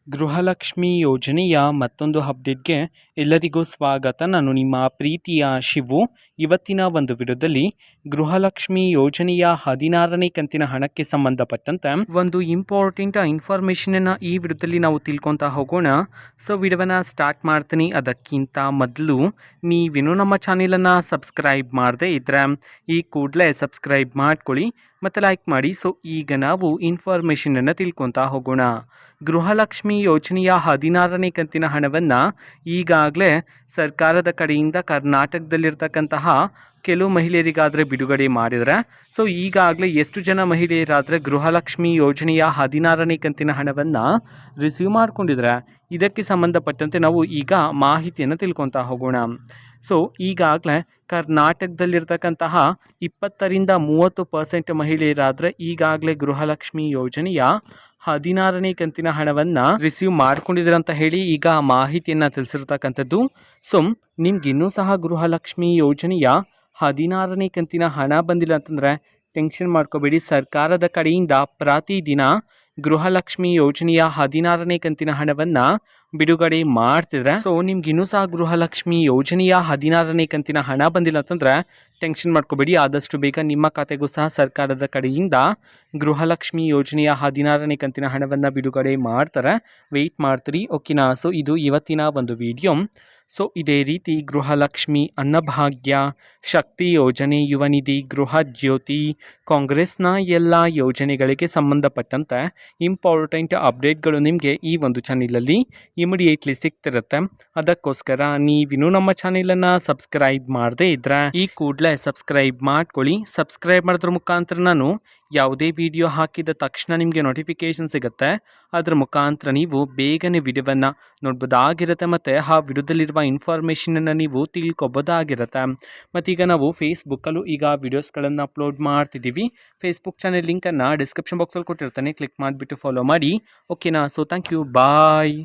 ಗೃಹಲಕ್ಷ್ಮಿ ಯೋಜನೆಯ ಮತ್ತೊಂದು ಅಪ್ಡೇಟ್ಗೆ ಎಲ್ಲರಿಗೂ ಸ್ವಾಗತ. ನಾನು ನಿಮ್ಮ ಪ್ರೀತಿಯ ಶಿವು. ಇವತ್ತಿನ ಒಂದು ವಿಡಿಯೋದಲ್ಲಿ ಗೃಹಲಕ್ಷ್ಮಿ ಯೋಜನೆಯ 16ನೇ ಕಂತಿನ ಹಣಕ್ಕೆ ಸಂಬಂಧಪಟ್ಟಂತೆ ಒಂದು ಇಂಪಾರ್ಟೆಂಟ್ ಇನ್ಫಾರ್ಮೇಷನನ್ನು ಈ ವಿಡಿಯೋದಲ್ಲಿ ನಾವು ತಿಳ್ಕೊತಾ ಹೋಗೋಣ. ಸೊ ವಿಡಿಯೋವನ್ನು ಸ್ಟಾರ್ಟ್ ಮಾಡ್ತೀನಿ. ಅದಕ್ಕಿಂತ ಮೊದಲು ನೀವೇನು ನಮ್ಮ ಚಾನೆಲನ್ನು ಸಬ್ಸ್ಕ್ರೈಬ್ ಮಾಡದೇ ಇದ್ದರೆ ಈ ಕೂಡಲೇ ಸಬ್ಸ್ಕ್ರೈಬ್ ಮಾಡ್ಕೊಳ್ಳಿ ಮತ್ತು ಲೈಕ್ ಮಾಡಿ. ಸೊ ಈಗ ನಾವು ಇನ್ಫಾರ್ಮೇಷನನ್ನು ತಿಳ್ಕೊತಾ ಹೋಗೋಣ. ಗೃಹಲಕ್ಷ್ಮಿ ಯೋಜನೆಯ 16ನೇ ಕಂತಿನ ಹಣವನ್ನು ಈಗಾಗಲೇ ಸರ್ಕಾರದ ಕಡೆಯಿಂದ ಕರ್ನಾಟಕದಲ್ಲಿರ್ತಕ್ಕಂತಹ ಕೆಲವು ಮಹಿಳೆಯರಿಗಾದರೆ ಬಿಡುಗಡೆ ಮಾಡಿದರೆ, ಸೊ ಈಗಾಗಲೇ ಎಷ್ಟು ಜನ ಮಹಿಳೆಯರಾದರೆ ಗೃಹಲಕ್ಷ್ಮಿ ಯೋಜನೆಯ 16ನೇ ಕಂತಿನ ಹಣವನ್ನು ರಿಸೀವ್ ಮಾಡ್ಕೊಂಡಿದ್ರೆ, ಇದಕ್ಕೆ ಸಂಬಂಧಪಟ್ಟಂತೆ ನಾವು ಈಗ ಮಾಹಿತಿಯನ್ನು ತಿಳ್ಕೊತಾ ಹೋಗೋಣ. ಸೊ ಈಗಾಗಲೇ ಕರ್ನಾಟಕದಲ್ಲಿರ್ತಕ್ಕಂತಹ 20ರಿಂದ 30% ಮಹಿಳೆಯರಾದರೆ ಈಗಾಗಲೇ ಗೃಹಲಕ್ಷ್ಮಿ ಯೋಜನೆಯ 16ನೇ ಕಂತಿನ ಹಣವನ್ನು ರಿಸೀವ್ ಮಾಡ್ಕೊಂಡಿದ್ರೆ ಅಂತ ಹೇಳಿ ಈಗ ಮಾಹಿತಿಯನ್ನು ತಿಳಿಸಿರ್ತಕ್ಕಂಥದ್ದು. ಸೊ ನಿಮ್ಗೆ ಇನ್ನೂ ಸಹ ಗೃಹಲಕ್ಷ್ಮಿ ಯೋಜನೆಯ 16ನೇ ಕಂತಿನ ಹಣ ಬಂದಿಲ್ಲ ಅಂತಂದರೆ ಟೆನ್ಷನ್ ಮಾಡ್ಕೋಬೇಡಿ. ಸರ್ಕಾರದ ಕಡೆಯಿಂದ ಪ್ರತಿದಿನ ಗೃಹಲಕ್ಷ್ಮಿ ಯೋಜನೆಯ 16ನೇ ಕಂತಿನ ಹಣವನ್ನು ಬಿಡುಗಡೆ ಮಾಡ್ತಿದ್ರೆ, ಸೊ ನಿಮ್ಗೆ ಇನ್ನೂ ಸಹ ಗೃಹಲಕ್ಷ್ಮಿ ಯೋಜನೆಯ 16ನೇ ಕಂತಿನ ಹಣ ಬಂದಿಲ್ಲ ಅಂತಂದರೆ ಟೆನ್ಷನ್ ಮಾಡ್ಕೋಬೇಡಿ. ಆದಷ್ಟು ಬೇಗ ನಿಮ್ಮ ಖಾತೆಗೂ ಸಹ ಸರ್ಕಾರದ ಕಡೆಯಿಂದ ಗೃಹಲಕ್ಷ್ಮಿ ಯೋಜನೆಯ 16ನೇ ಕಂತಿನ ಹಣವನ್ನು ಬಿಡುಗಡೆ ಮಾಡ್ತಾರೆ. ವೆಯ್ಟ್ ಮಾಡ್ತೀರಿ, ಓಕೆನಾ. ಸೊ ಇದು ಇವತ್ತಿನ ಒಂದು ವಿಡಿಯೋ. ಸೊ ಇದೇ ರೀತಿ ಗೃಹಲಕ್ಷ್ಮಿ, ಅನ್ನಭಾಗ್ಯ, ಶಕ್ತಿ ಯೋಜನೆ, ಯುವ ನಿಧಿ, ಗೃಹ ಜ್ಯೋತಿ, ಕಾಂಗ್ರೆಸ್ನ ಎಲ್ಲ ಯೋಜನೆಗಳಿಗೆ ಸಂಬಂಧಪಟ್ಟಂತೆ ಇಂಪಾರ್ಟೆಂಟ್ ಅಪ್ಡೇಟ್ಗಳು ನಿಮಗೆ ಈ ಒಂದು ಚಾನೆಲಲ್ಲಿ ಇಮಿಡಿಯೇಟ್ಲಿ ಸಿಗ್ತಿರುತ್ತೆ. ಅದಕ್ಕೋಸ್ಕರ ನೀವಿನ್ನೂ ನಮ್ಮ ಚಾನೆಲನ್ನು ಸಬ್ಸ್ಕ್ರೈಬ್ ಮಾಡದೇ ಇದ್ದರೆ ಈ ಕೂಡಲೇ ಸಬ್ಸ್ಕ್ರೈಬ್ ಮಾಡ್ಕೊಳ್ಳಿ. ಸಬ್ಸ್ಕ್ರೈಬ್ ಮಾಡೋದ್ರ ಮುಖಾಂತರ ನಾನು ಯಾವುದೇ ವಿಡಿಯೋ ಹಾಕಿದ ತಕ್ಷಣ ನಿಮಗೆ ನೋಟಿಫಿಕೇಷನ್ ಸಿಗುತ್ತೆ. ಅದರ ಮುಖಾಂತರ ನೀವು ಬೇಗನೆ ವಿಡಿಯೋವನ್ನು ನೋಡ್ಬೋದಾಗಿರುತ್ತೆ ಮತ್ತು ಆ ವಿಡಿಯೋದಲ್ಲಿರುವ ಇನ್ಫಾರ್ಮೇಷನನ್ನು ನೀವು ತಿಳ್ಕೊಬೋದಾಗಿರುತ್ತೆ. ಮತ್ತೀಗ ನಾವು ಫೇಸ್ಬುಕ್ಕಲ್ಲೂ ಈಗ ವಿಡಿಯೋಸ್ಗಳನ್ನು ಅಪ್ಲೋಡ್ ಮಾಡ್ತಿದ್ದೀವಿ. ಫೇಸ್ಬುಕ್ ಚಾನೆಲ್ ಲಿಂಕನ್ನು ಡಿಸ್ಕ್ರಿಪ್ಷನ್ ಬಾಕ್ಸಲ್ಲಿ ಕೊಟ್ಟಿರ್ತಾನೆ, ಕ್ಲಿಕ್ ಮಾಡಿಬಿಟ್ಟು ಫಾಲೋ ಮಾಡಿ, ಓಕೆನಾ. So thank you, bye.